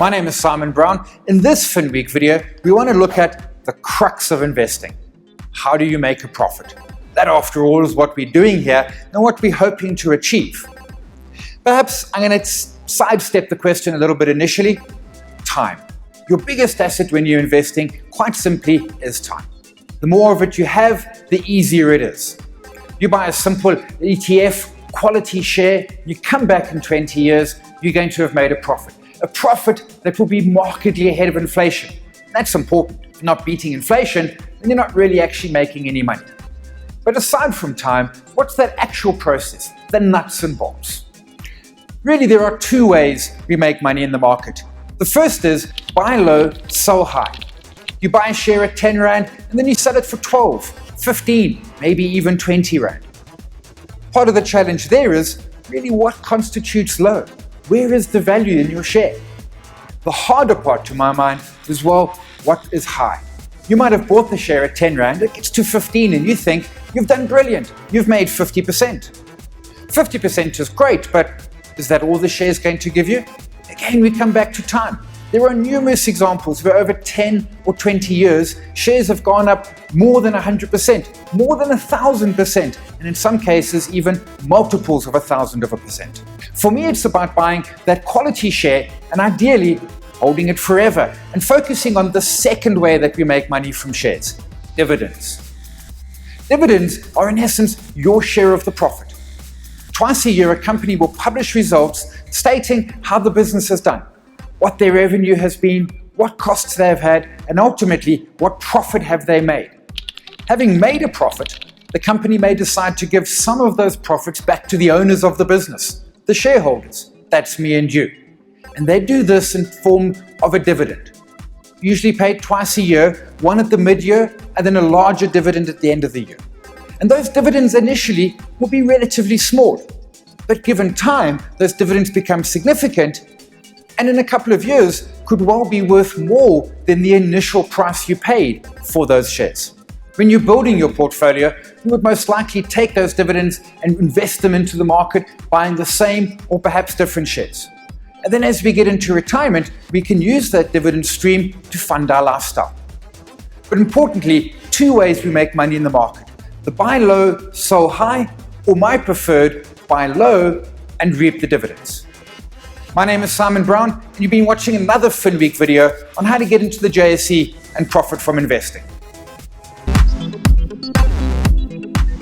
My name is Simon Brown. In this Finweek video, we want to look at the crux of investing. How do you make a profit? That, after all, is what we're doing here and what we're hoping to achieve. Perhaps I'm going to sidestep the question a little bit initially. Time. Your biggest asset when you're investing, quite simply, is time. The more of it you have, the easier it is. You buy a simple ETF, quality share, you come back in 20 years, you're going to have made a profit. A profit that will be markedly ahead of inflation. That's important. If you're not beating inflation, then you're not really actually making any money. But aside from time, what's that actual process? The nuts and bolts. Really, there are two ways we make money in the market. The first is buy low, sell high. You buy a share at 10 Rand and then you sell it for 12, 15, maybe even 20 Rand. Part of the challenge there is really what constitutes low. Where is the value in your share? The harder part, to my mind, is, well, what is high? You might have bought the share at 10 Rand, it gets to 15 and you think, you've done brilliant, you've made 50%. 50% is great, but is that all the share is going to give you? Again, we come back to time. There are numerous examples where over 10 or 20 years, shares have gone up more than 100%, more than 1,000%, and in some cases, even multiples of 1,000%. For me, it's about buying that quality share and ideally holding it forever and focusing on the second way that we make money from shares, dividends. Dividends are in essence your share of the profit. Twice a year, a company will publish results stating how the business has done, what their revenue has been, what costs they have had, and ultimately, what profit have they made. Having made a profit, the company may decide to give some of those profits back to the owners of the business, the shareholders. That's me and you. And they do this in form of a dividend, usually paid twice a year, one at the mid-year, and then a larger dividend at the end of the year. And those dividends initially will be relatively small. But given time, those dividends become significant and in a couple of years could well be worth more than the initial price you paid for those shares. When you're building your portfolio, you would most likely take those dividends and invest them into the market, buying the same or perhaps different shares. And then as we get into retirement, we can use that dividend stream to fund our lifestyle. But importantly, two ways we make money in the market. The buy low, sell high, or my preferred, buy low and reap the dividends. My name is Simon Brown, and you've been watching another Finweek video on how to get into the JSE and profit from investing.